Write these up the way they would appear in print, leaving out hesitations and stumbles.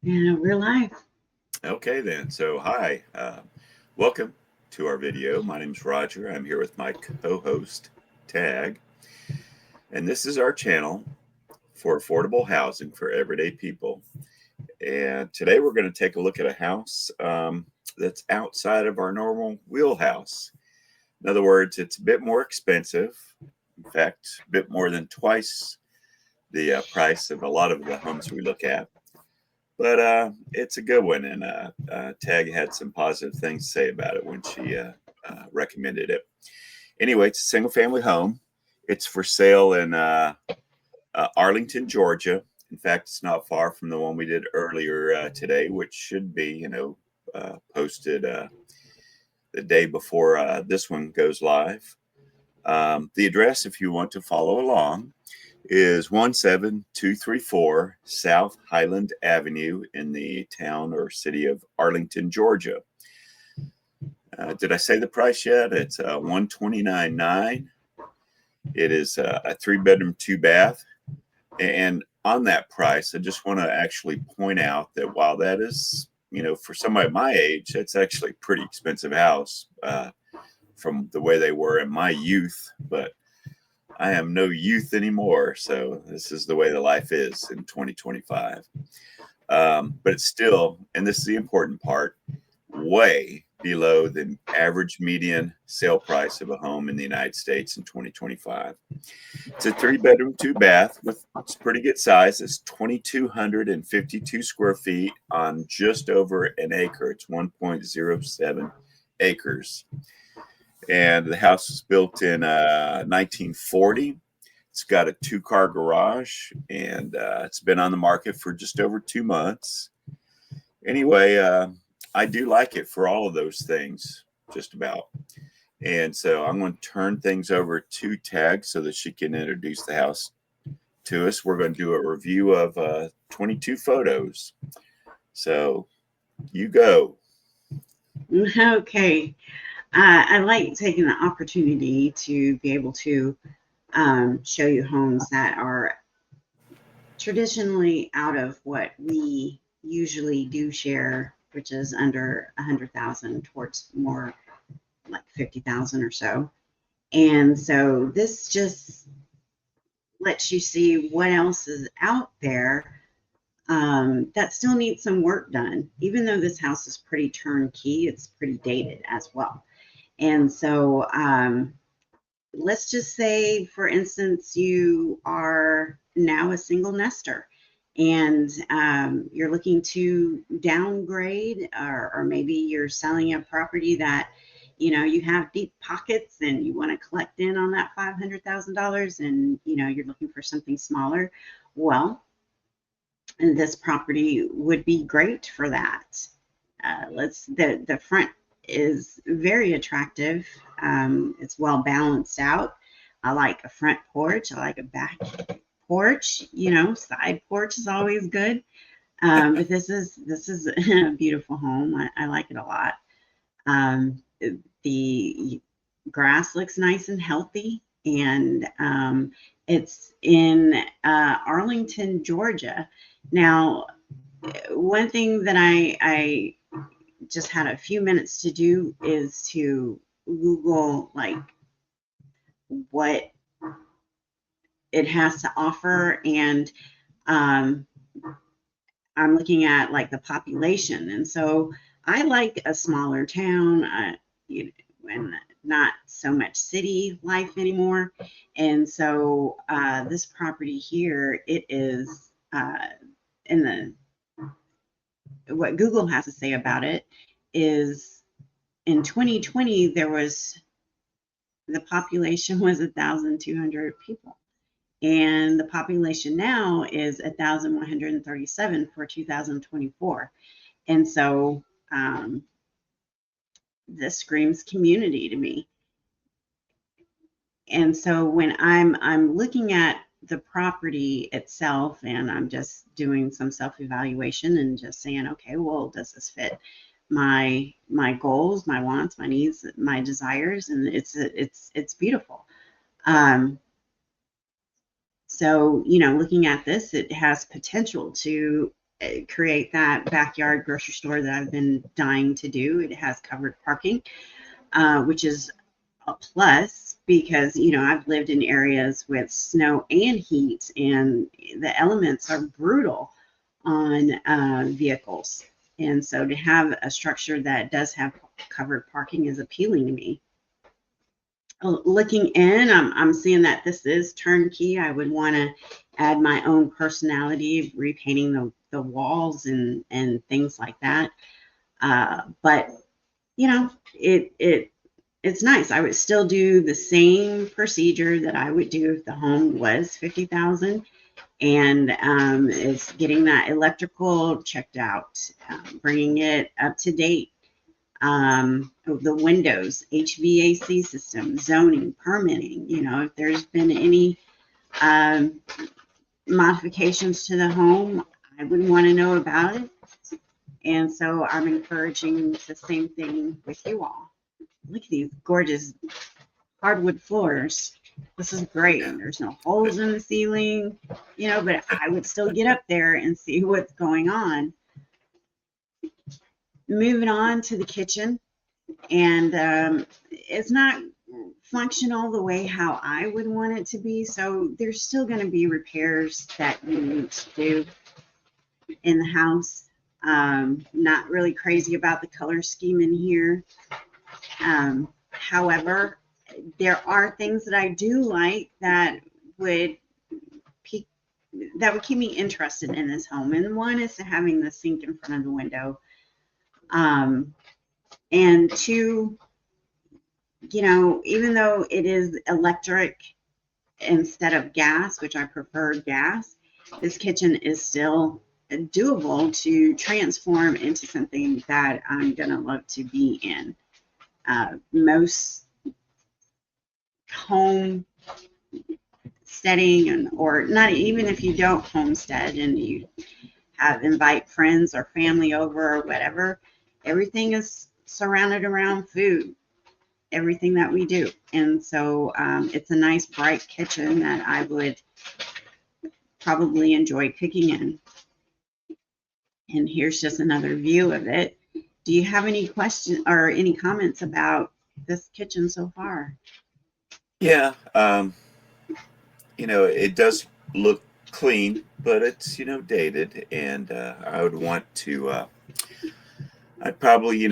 We're live. Okay, then. So, hi. Welcome to our video. My name is Roger. I'm here with my co host, Tagg. And this is our channel for affordable housing for everyday people. And today we're going to take a look at a house that's outside of our normal wheelhouse. In other words, it's a bit more expensive. In fact, a bit more than twice the price of a lot of the homes we look at. But it's a good one, and Tag had some positive things to say about it when she recommended it. Anyway, it's a single family home. It's for sale in Arlington, Georgia. In fact, it's not far from the one we did earlier today, which should be, posted the day before this one goes live. The address, if you want to follow along, is 17234 South Highland Avenue in the town or city of Arlington, Georgia. Did I say the price yet? It's $129,900. It is a 3-bedroom, 2-bath. And on that price, I just want to actually point out that while that is, for somebody my age, that's actually a pretty expensive house from the way they were in my youth. But I am no youth anymore, so this is the way the life is in 2025. But it's still, and this is the important part, way below the average median sale price of a home in the United States in 2025. It's a 3-bedroom, 2-bath with it's pretty good size. It's 2,252 square feet on just over an acre. It's 1.07 acres. And the house was built in 1940. It's got a 2-car garage, and it's been on the market for just over 2 months. Anyway, I do like it for all of those things, just about. And so I'm going to turn things over to Tagg so that she can introduce the house to us. We're going to do a review of 22 photos. So you go. Okay. I like taking the opportunity to be able to show you homes that are traditionally out of what we usually do share, which is under 100,000 towards more like 50,000 or so. And so this just lets you see what else is out there that still needs some work done. Even though this house is pretty turnkey, it's pretty dated as well. And so let's just say, for instance, you are now a single nester and you're looking to downgrade, or maybe you're selling a property that you have deep pockets and you want to collect in on that $500,000, and you're looking for something smaller. Well, this property would be great for that. The front is very attractive. It's well balanced out. I like a front porch. I like a back porch. Side porch is always good. But this is a beautiful home. I like it a lot. The grass looks nice and healthy, and it's in Arlington, Georgia. Now, one thing that I just had a few minutes to do is to Google like what it has to offer, and um, I'm looking at like the population, and so I like a smaller town, and not so much city life anymore. And so this property here, it is in the what Google has to say about it is in 2020 the population was 1,200 people, and the population now is 1,137 for 2024. And so this screams community to me. And so when I'm looking at the property itself, and I'm just doing some self-evaluation and just saying, okay, well, does this fit my goals, my wants, my needs, my desires? And it's beautiful. So looking at this, it has potential to create that backyard grocery store that I've been dying to do. It has covered parking, which is a plus because, I've lived in areas with snow and heat, and the elements are brutal on vehicles. And so to have a structure that does have covered parking is appealing to me. Looking in, I'm seeing that this is turnkey. I would want to add my own personality, repainting the walls and things like that. But it's nice. I would still do the same procedure that I would do if the home was 50,000, and it's getting that electrical checked out, bringing it up to date. The windows, HVAC system, zoning, permitting. If there's been any modifications to the home, I would want to know about it. And so I'm encouraging the same thing with you all. Look at these gorgeous hardwood floors. This is great. There's no holes in the ceiling, but I would still get up there and see what's going on. Moving on to the kitchen. And it's not functional the way how I would want it to be. So there's still going to be repairs that you need to do in the house. Not really crazy about the color scheme in here. However, there are things that I do like that would keep me interested in this home. And one is having the sink in front of the window. And two, even though it is electric instead of gas, which I prefer gas, this kitchen is still doable to transform into something that I'm going to love to be in. Most home steading, or not, even if you don't homestead and you invite friends or family over or whatever, everything is surrounded around food, everything that we do. And so it's a nice bright kitchen that I would probably enjoy cooking in. And here's just another view of it. Do you have any questions or any comments about this kitchen so far? Yeah, it does look clean, but it's, dated, and I would want to, I'd probably,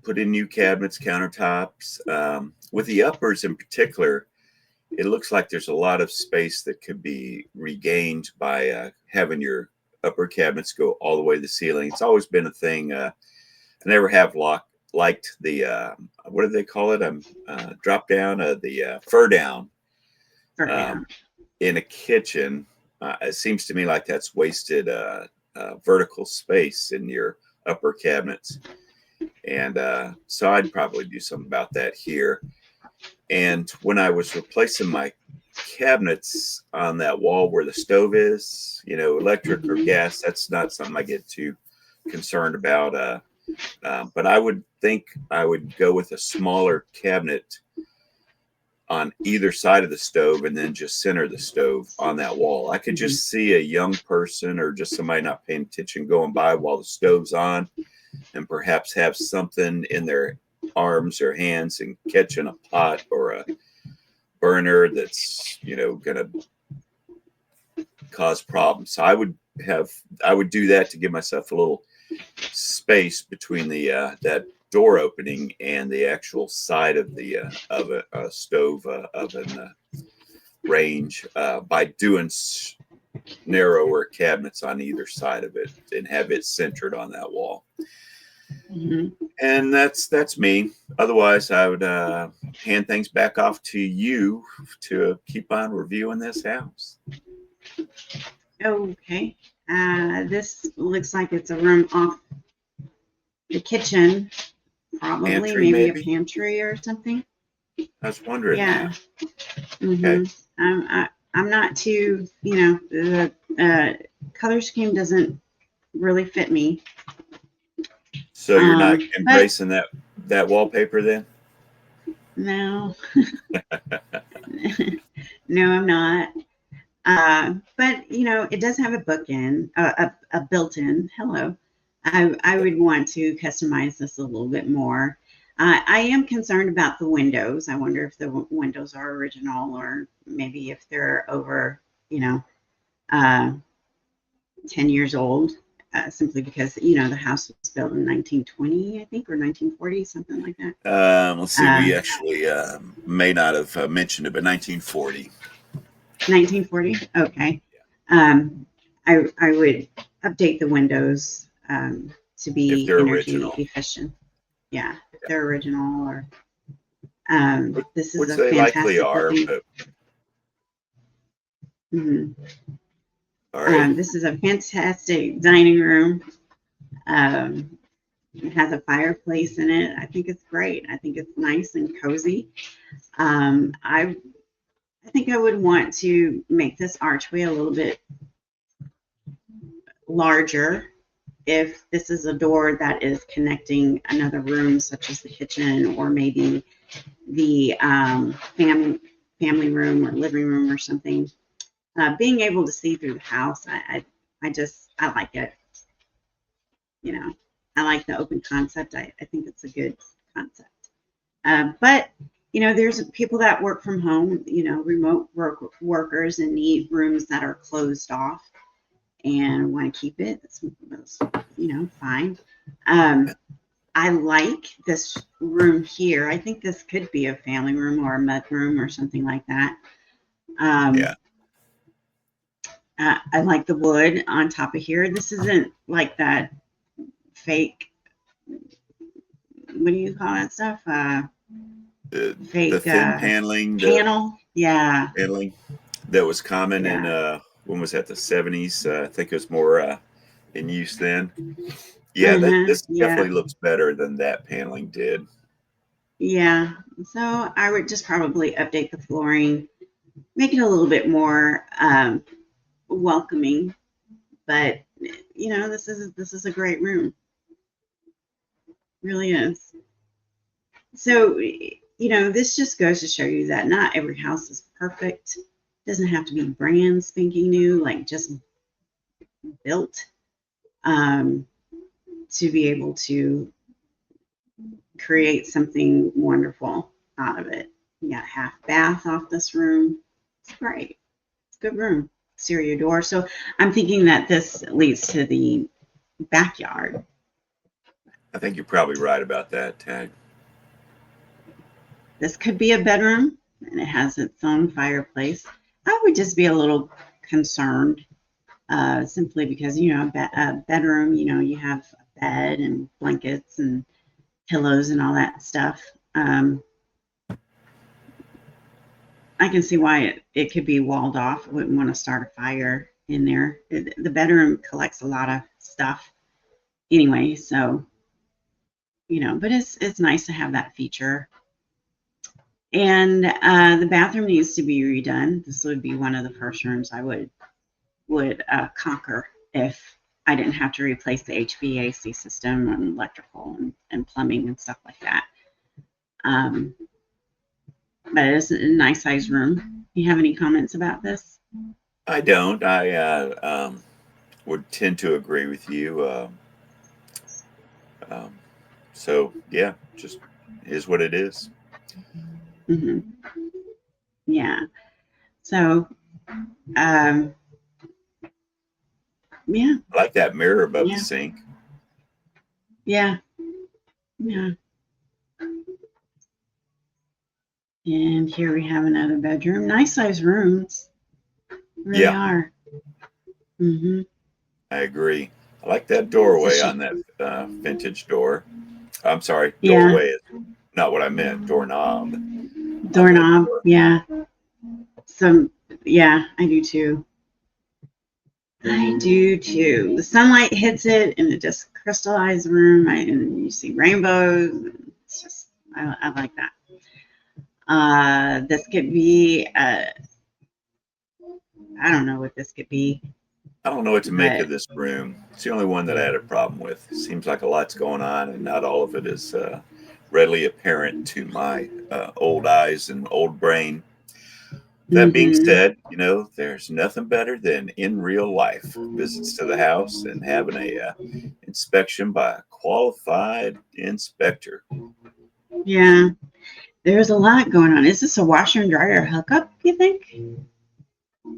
put in new cabinets, countertops. With the uppers in particular, it looks like there's a lot of space that could be regained by having your upper cabinets go all the way to the ceiling. It's always been a thing. I never have liked the, what do they call it? Drop down, the fur down. In a kitchen. It seems to me like that's wasted vertical space in your upper cabinets. And so I'd probably do something about that here. And when I was replacing my cabinets on that wall where the stove is, electric or gas, that's not something I get too concerned about. But I would think I would go with a smaller cabinet on either side of the stove and then just center the stove on that wall. I could just see a young person or just somebody not paying attention going by while the stove's on, and perhaps have something in their arms or hands and catching a pot or a burner that's, going to cause problems. So I would do that to give myself a little space between the that door opening and the actual side of the stove oven range by doing narrower cabinets on either side of it and have it centered on that wall. And that's me. Otherwise, I would hand things back off to you to keep on reviewing this house. Okay. This looks like it's a room off the kitchen, probably pantry, maybe a pantry or something. I was wondering. Yeah. Okay. I'm not too, the color scheme doesn't really fit me. So you're not embracing that wallpaper then? No. No, I'm not. But it does have a bookend, a built-in. Hello. I would want to customize this a little bit more. I am concerned about the windows. I wonder if the windows are original or maybe if they're over, uh, 10 years old, simply because, the house was built in 1920, I think, or 1940, something like that. Let's see. We actually may not have mentioned it, but 1940. 1940? Okay. I would update the windows to If be they're energy original. efficient. Yeah, if they're original or this is Which a they likely fantastic are, looking. but Mhm. all right. This is a fantastic dining room. It has a fireplace in it. I think it's great. I think it's nice and cozy. I think I would want to make this archway a little bit larger if this is a door that is connecting another room, such as the kitchen or maybe the family room or living room or something. Being able to see through the house, I like it. I like the open concept. I think it's a good concept. But there's people that work from home, remote workers and need rooms that are closed off and want to keep it. That's fine. I like this room here. I think this could be a family room or a mud room or something like that. Yeah. I like the wood on top of here. This isn't like that fake, what do you call that stuff? The Fake thin paneling, the panel. Yeah. paneling that was common in Yeah. when was that, the 70s? I think it was more in use then. Yeah, this Yeah. definitely looks better than that paneling did. Yeah. So I would just probably update the flooring, make it a little bit more welcoming. But this is a great room. Really is. So this just goes to show you that not every house is perfect. Doesn't have to be brand spanking new, like just built, to be able to create something wonderful out of it. You got a half bath off this room. It's great. It's a good room. Exterior door. So I'm thinking that this leads to the backyard. I think you're probably right about that, Tagg. This could be a bedroom and it has its own fireplace. I would just be a little concerned, simply because, a bedroom, you have a bed and blankets and pillows and all that stuff. I can see why it could be walled off. I wouldn't want to start a fire in there. The bedroom collects a lot of stuff anyway, so but it's nice to have that feature. And the bathroom needs to be redone. This would be one of the first rooms I would conquer if I didn't have to replace the HVAC system and electrical and plumbing and stuff like that. But it's a nice size room. You have any comments about this? I don't. I would tend to agree with you. Um, so yeah, just is what it is. Mm-hmm. Yeah. So, um, yeah, I like that mirror above the yeah, sink. yeah, yeah. And here we have another bedroom. Nice size rooms. Really Yeah, are. Mm-hmm. I agree. I like that So doorway on that vintage door. I'm sorry, yeah, doorway is not what I meant. Doorknob on that doorknob. door. Yeah. So yeah, I do too. I do too. The sunlight hits it and it just crystallizes the room. And you see rainbows. It's just, I like that. This could be, I don't know what this could be, I don't know what to make of but this room. It's the only one that I had a problem with. Seems like a lot's going on, and not all of it is readily apparent to my old eyes and old brain. That being Mm-hmm. said, there's nothing better than in real life visits to the house and having a inspection by a qualified inspector. Yeah. There's a lot going on. Is this a washer and dryer hookup, you think?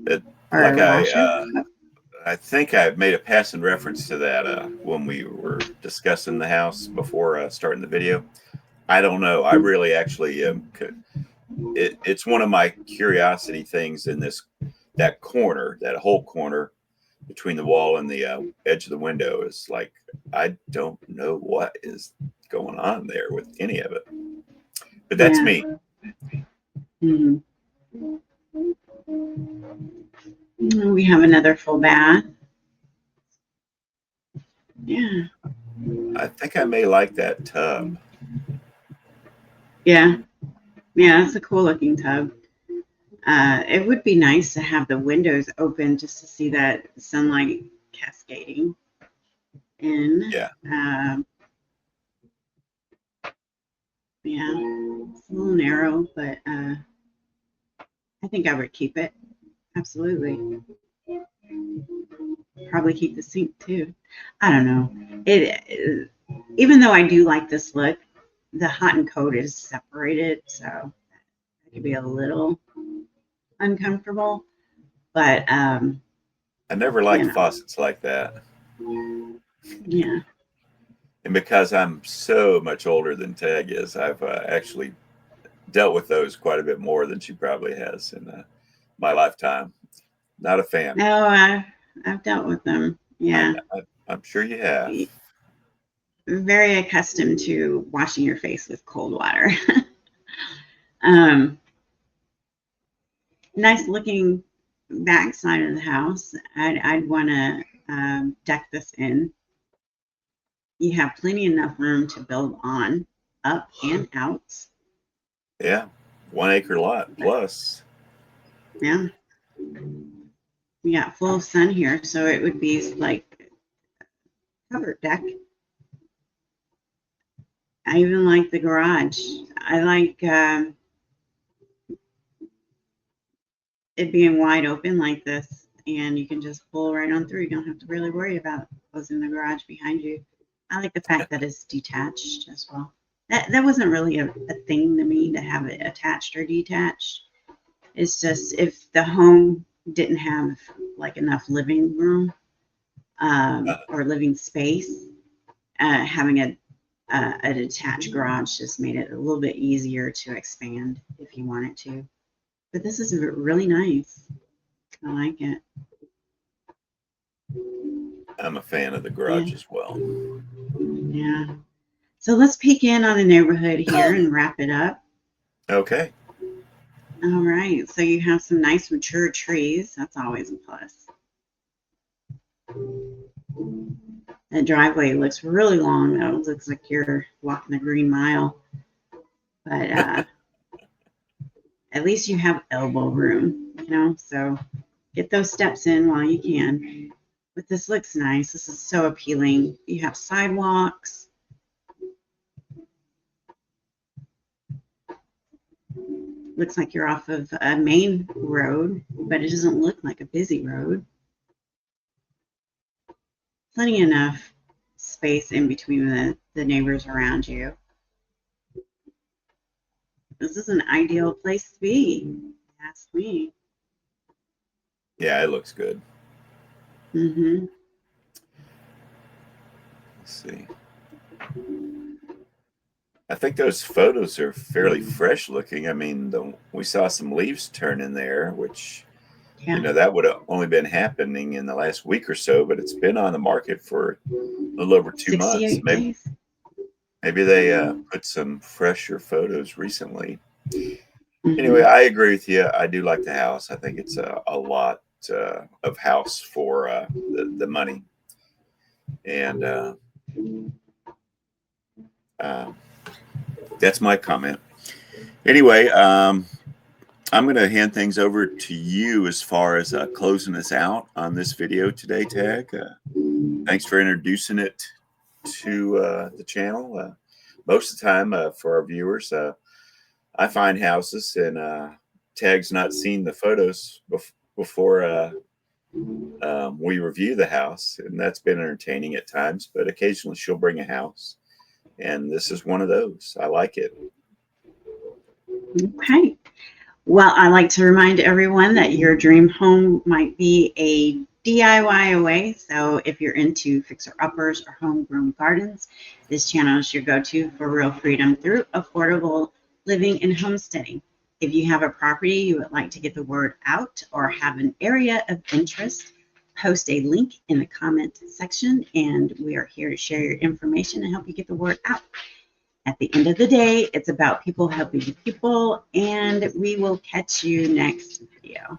It, Or like a washer hookup? I think I made a passing reference to that when we were discussing the house before starting the video. I don't know. I really actually it's one of my curiosity things in that corner, that whole corner between the wall and the edge of the window is like, I don't know what is going on there with any of it. But that's Yeah. me. Mm-hmm. We have another full bath. Yeah. I think I may like that tub. Yeah. Yeah, it's a cool looking tub. It would be nice to have the windows open just to see that sunlight cascading in. Yeah. Yeah, it's a little narrow, but I think I would keep it. Absolutely. Probably keep the sink too. I don't know. Even though I do like this look, the hot and cold is separated, so it could be a little uncomfortable. But I never you liked know, faucets like that. yeah. And because I'm so much older than Tagg is, I've actually dealt with those quite a bit more than she probably has in my lifetime. Not a fan. No, I've dealt with them. I, Yeah, I'm sure you have. very accustomed to washing your face with cold water. um, Nice looking back side of the house. I'd want to deck this in. You have plenty enough room to build on, up and out. Yeah. 1 acre lot But plus. yeah, we got full sun here, so it would be like covered deck. I even like the garage. I like it being wide open like this, and you can just pull right on through. You don't have to really worry about closing the garage behind you. I like the fact that it's detached as well. That wasn't really a thing to me to have it attached or detached. It's just if the home didn't have like enough living room or living space, having a detached garage just made it a little bit easier to expand if you wanted to. But this is really nice. I like it. I'm a fan of the Yeah. garage as well. Yeah. So let's peek in on the neighborhood here and wrap it up. Okay. All right. So you have some nice mature trees. That's always a plus. That driveway looks really long though. It looks like you're walking the Green Mile. But at least you have elbow room, so get those steps in while you can. But this looks nice. This is so appealing. You have sidewalks. Looks like you're off of a main road, but it doesn't look like a busy road. Plenty enough space in between the neighbors around you. This is an ideal place to be. Ask me. Yeah, it looks good. Mm-hmm. Let's see. I think those photos are fairly fresh looking. I mean, we saw some leaves turn in there, which, Yeah. that would have only been happening in the last week or so, but it's been on the market for a little over 2 months. 68 days. Maybe they put some fresher photos recently. Anyway, Mm-hmm. I agree with you. I do like the house. I think it's a lot of house for the money. And uh, that's my comment. Anyway, I'm going to hand things over to you as far as closing us out on this video today, Tagg. Thanks for introducing it to the channel. Most of the time for our viewers, I find houses and Tagg's not seen the photos before we review the house, and that's been entertaining at times, but occasionally she'll bring a house, and this is one of those. I like it. Okay. Well, I like to remind everyone that your dream home might be a DIY away. So if you're into fixer-uppers or homegrown gardens, this channel is your go-to for real freedom through affordable living and homesteading. If you have a property you would like to get the word out or have an area of interest, post a link in the comment section, and we are here to share your information and help you get the word out. At the end of the day, it's about people helping people, and we will catch you next video.